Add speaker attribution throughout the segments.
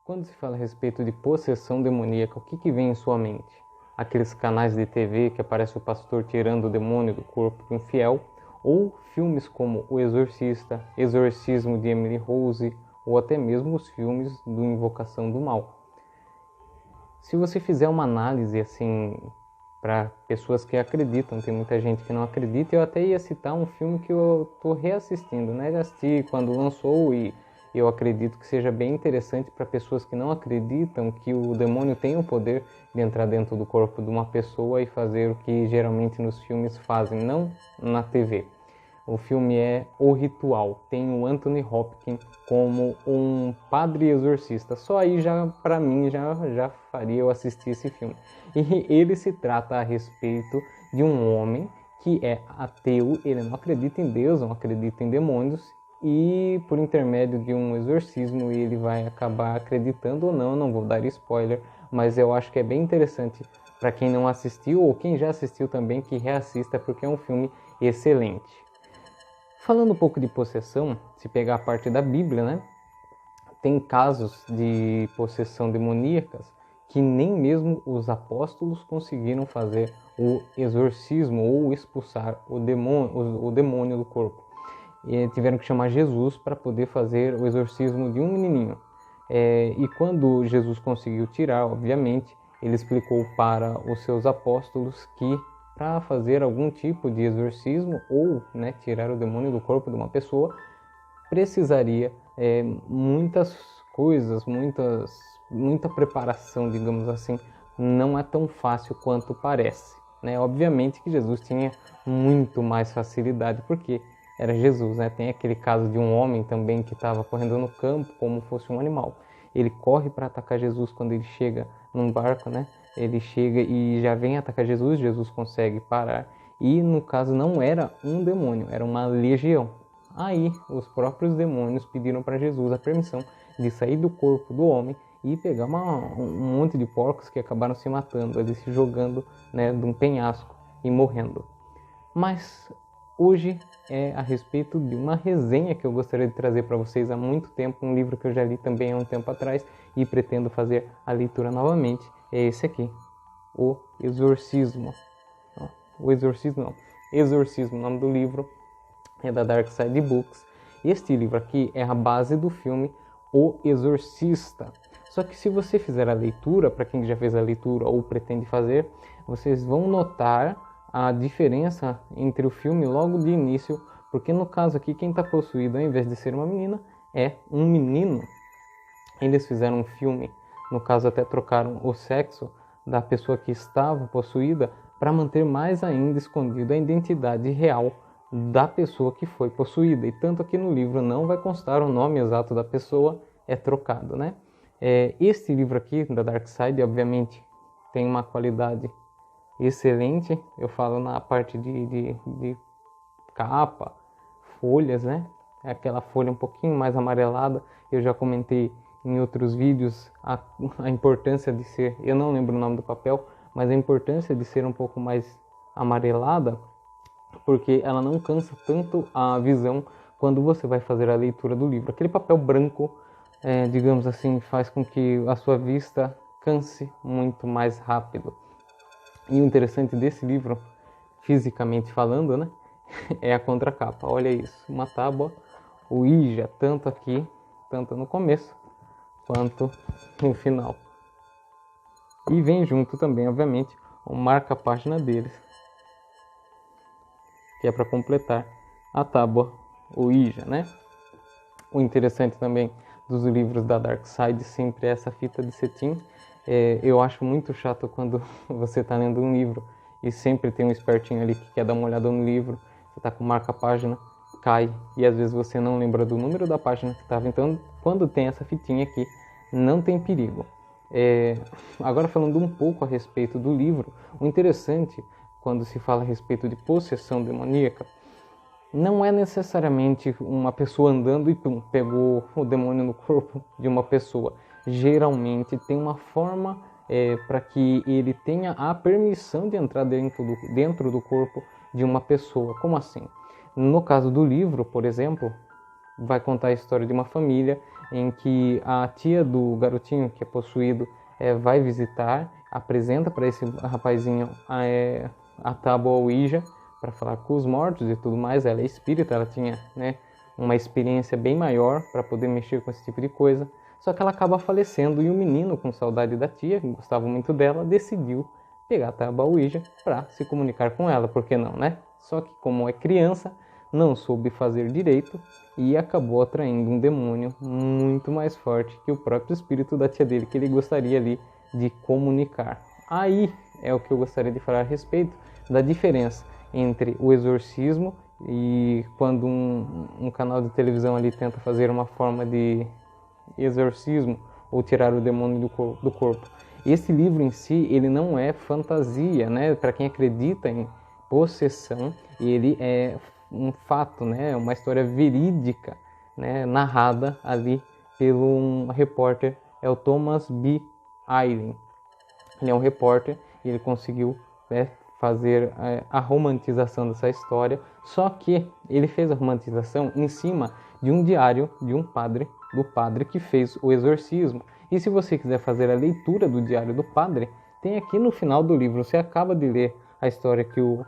Speaker 1: Quando se fala a respeito de possessão demoníaca, o que vem em sua mente? Aqueles canais de TV que aparece o pastor tirando o demônio do corpo de um fiel, ou filmes como O Exorcista, Exorcismo de Emily Rose, ou até mesmo os filmes do Invocação do Mal. Se você fizer uma análise assim para pessoas que acreditam, tem muita gente que não acredita, eu até ia citar um filme que eu estou reassistindo, né? Já assisti quando lançou e eu acredito que seja bem interessante para pessoas que não acreditam que o demônio tem o poder de entrar dentro do corpo de uma pessoa e fazer o que geralmente nos filmes fazem, não na TV. O filme é O Ritual, tem o Anthony Hopkins como um padre exorcista. Só aí já para mim já faria eu assistir esse filme. E ele se trata a respeito de um homem que é ateu, ele não acredita em Deus, não acredita em demônios, e por intermédio de um exorcismo ele vai acabar acreditando ou não vou dar spoiler, mas eu acho que é bem interessante para quem não assistiu ou quem já assistiu também que reassista, porque é um filme excelente. Falando um pouco de possessão, se pegar a parte da Bíblia, né? Tem casos de possessão demoníacas que nem mesmo os apóstolos conseguiram fazer o exorcismo ou expulsar o demônio do corpo. E tiveram que chamar Jesus para poder fazer o exorcismo de um menininho. E quando Jesus conseguiu tirar, obviamente, ele explicou para os seus apóstolos que para fazer algum tipo de exorcismo ou tirar o demônio do corpo de uma pessoa, precisaria muitas coisas, muita preparação, digamos assim. Não é tão fácil quanto parece. Obviamente que Jesus tinha muito mais facilidade, porque era Jesus. Tem aquele caso de um homem também que estava correndo no campo como fosse um animal. Ele corre para atacar Jesus quando ele chega num barco, Ele chega e já vem atacar Jesus, Jesus consegue parar. E no caso não era um demônio, era uma legião. Aí os próprios demônios pediram para Jesus a permissão de sair do corpo do homem e pegar um monte de porcos que acabaram se matando, eles se jogando de um penhasco e morrendo. Mas hoje é a respeito de uma resenha que eu gostaria de trazer para vocês há muito tempo, um livro que eu já li também há um tempo atrás e pretendo fazer a leitura novamente. É esse aqui, O Exorcismo. O Exorcismo não, Exorcismo, o nome do livro é da Dark Side Books. Este livro aqui é a base do filme O Exorcista. Só que se você fizer a leitura, para quem já fez a leitura ou pretende fazer, vocês vão notar a diferença entre o filme logo de início, porque no caso aqui quem está possuído, ao invés de ser uma menina, é um menino. Eles fizeram um filme, no caso até trocaram o sexo da pessoa que estava possuída para manter mais ainda escondido a identidade real da pessoa que foi possuída. E tanto aqui no livro não vai constar o nome exato da pessoa, é trocado, Este livro aqui, da Dark Side, obviamente, tem uma qualidade excelente. Eu falo na parte de capa, folhas, É aquela folha um pouquinho mais amarelada. Eu já comentei em outros vídeos a importância de ser, eu não lembro o nome do papel, mas a importância de ser um pouco mais amarelada, porque ela não cansa tanto a visão quando você vai fazer a leitura do livro. Aquele papel branco, digamos assim, faz com que a sua vista canse muito mais rápido. E o interessante desse livro, fisicamente falando, é a contracapa. Olha isso, uma tábua Ouija, tanto aqui, tanto no começo, quanto no final. E vem junto também, obviamente, o marca-página deles, que é para completar a tábua Ouija, O interessante também dos livros da Dark Side sempre é essa fita de cetim. Eu acho muito chato quando você está lendo um livro e sempre tem um espertinho ali que quer dar uma olhada no livro, você está com marca-página, cai e às vezes você não lembra do número da página que estava. Então, quando tem essa fitinha aqui, não tem perigo. Agora falando um pouco a respeito do livro, o interessante quando se fala a respeito de possessão demoníaca, não é necessariamente uma pessoa andando e pegou o demônio no corpo de uma pessoa. Geralmente tem uma forma para que ele tenha a permissão de entrar dentro do corpo de uma pessoa. Como assim? No caso do livro, por exemplo, vai contar a história de uma família em que a tia do garotinho que é possuído vai visitar, apresenta para esse rapazinho a tábua Ouija para falar com os mortos e tudo mais. Ela é espírita, ela tinha, né, uma experiência bem maior para poder mexer com esse tipo de coisa. Só que ela acaba falecendo e o menino, com saudade da tia, que gostava muito dela, decidiu pegar a tábua Ouija para se comunicar com ela, por que não, né? Só que como é criança, não soube fazer direito e acabou atraindo um demônio muito mais forte que o próprio espírito da tia dele, que ele gostaria ali de comunicar. Aí é o que eu gostaria de falar a respeito da diferença entre o exorcismo e quando um canal de televisão ali tenta fazer uma forma de exorcismo ou tirar o demônio do corpo. Esse livro em si, ele não é fantasia, né? Para quem acredita em possessão, ele é um fato, né? Uma história verídica, né? Narrada ali pelo um repórter, é o Thomas B. Eileen. Ele é um repórter e ele conseguiu, né, fazer a romantização dessa história, só que ele fez a romantização em cima de um diário de um padre, do padre que fez o exorcismo. E se você quiser fazer a leitura do diário do padre, tem aqui no final do livro. Você acaba de ler a história que o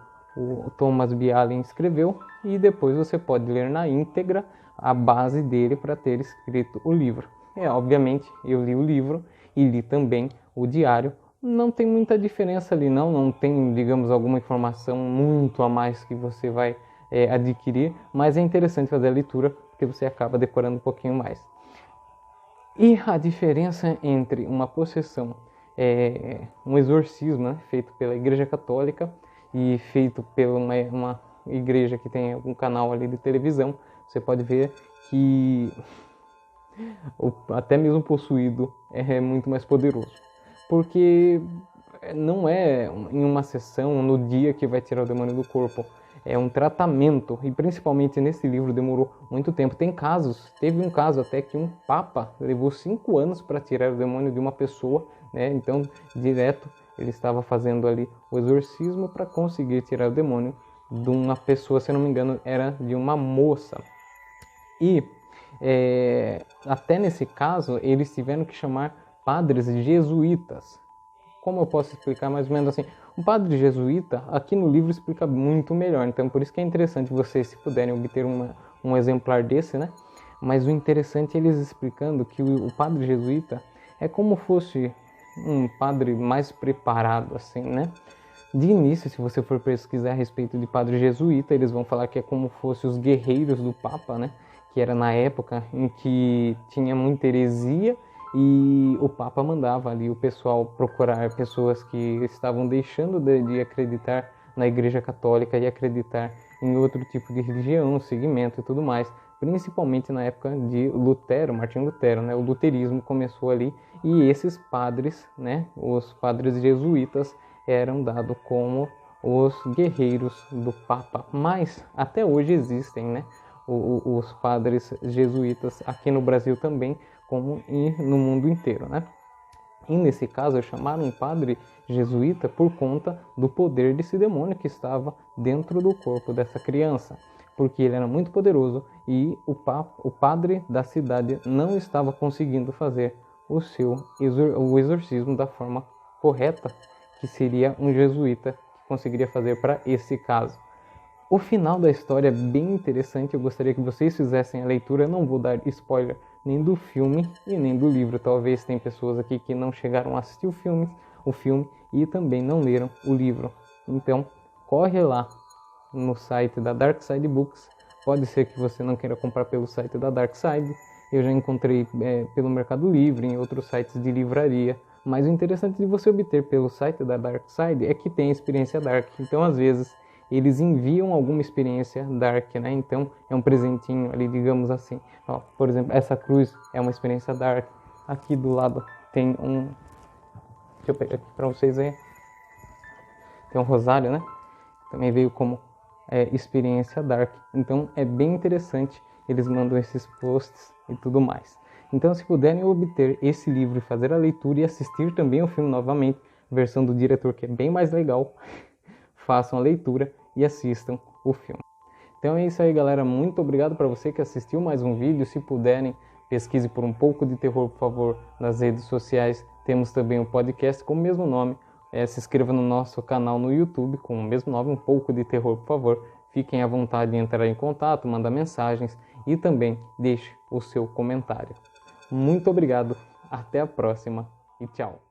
Speaker 1: Thomas B. Allen escreveu e depois você pode ler na íntegra a base dele para ter escrito o livro. Obviamente, eu li o livro e li também o diário. Não tem muita diferença ali, não tem, digamos, alguma informação muito a mais que você vai adquirir, mas é interessante fazer a leitura porque você acaba decorando um pouquinho mais. E a diferença entre uma possessão, um exorcismo, né, feito pela Igreja Católica e feito pela uma igreja que tem algum canal ali de televisão, você pode ver que até mesmo possuído é muito mais poderoso. Porque não é em uma sessão, no dia que vai tirar o demônio do corpo. É um tratamento, e principalmente nesse livro demorou muito tempo. Teve um caso até que um papa levou 5 anos para tirar o demônio de uma pessoa, né? Então, direto, ele estava fazendo ali o exorcismo para conseguir tirar o demônio de uma pessoa, se não me engano, era de uma moça. E até nesse caso, eles tiveram que chamar padres jesuítas. Como eu posso explicar mais ou menos assim? Um padre jesuíta, aqui no livro, explica muito melhor. Então, por isso que é interessante vocês, se puderem, obter um exemplar desse, né? Mas o interessante é eles explicando que o padre jesuíta é como fosse um padre mais preparado, assim, né? De início, se você for pesquisar a respeito de padre jesuíta, eles vão falar que é como fosse os guerreiros do Papa, né? Que era na época em que tinha muita heresia e o Papa mandava ali o pessoal procurar pessoas que estavam deixando de acreditar na Igreja Católica e acreditar em outro tipo de religião, segmento e tudo mais. Principalmente na época de Lutero, Martinho Lutero, né? O luterismo começou ali e esses padres, né? Os padres jesuítas eram dados como os guerreiros do Papa. Mas até hoje existem, né? Os padres jesuítas aqui no Brasil também, como e no mundo inteiro, né? E nesse caso, chamaram um padre jesuíta por conta do poder desse demônio que estava dentro do corpo dessa criança, porque ele era muito poderoso e o padre da cidade não estava conseguindo fazer o exorcismo da forma correta, que seria um jesuíta que conseguiria fazer para esse caso. O final da história é bem interessante, eu gostaria que vocês fizessem a leitura, eu não vou dar spoiler nem do filme e nem do livro. Talvez tem pessoas aqui que não chegaram a assistir o filme e também não leram o livro. Então, corre lá no site da Dark Side Books. Pode ser que você não queira comprar pelo site da Dark Side. Eu já encontrei pelo Mercado Livre, em outros sites de livraria. Mas o interessante de você obter pelo site da Dark Side é que tem experiência Dark. Então, às vezes, eles enviam alguma experiência Dark, né? Então, é um presentinho ali, digamos assim. Ó, por exemplo, essa cruz é uma experiência Dark. Aqui do lado tem um... Deixa eu pegar aqui para vocês verem. Tem um rosário, né? Também veio como experiência Dark. Então, é bem interessante. Eles mandam esses posts e tudo mais. Então, se puderem obter esse livro e fazer a leitura e assistir também o filme novamente, versão do diretor, que é bem mais legal, façam a leitura e assistam o filme. Então é isso aí, galera. Muito obrigado para você que assistiu mais um vídeo. Se puderem, Pesquise por Um Pouco de Terror, por favor, nas redes sociais. Temos também um podcast com o mesmo nome. Se inscreva no nosso canal no YouTube com o mesmo nome, Um Pouco de Terror, por favor. Fiquem à vontade de entrar em contato, mandar mensagens e também deixe o seu comentário. Muito obrigado, até a próxima e tchau!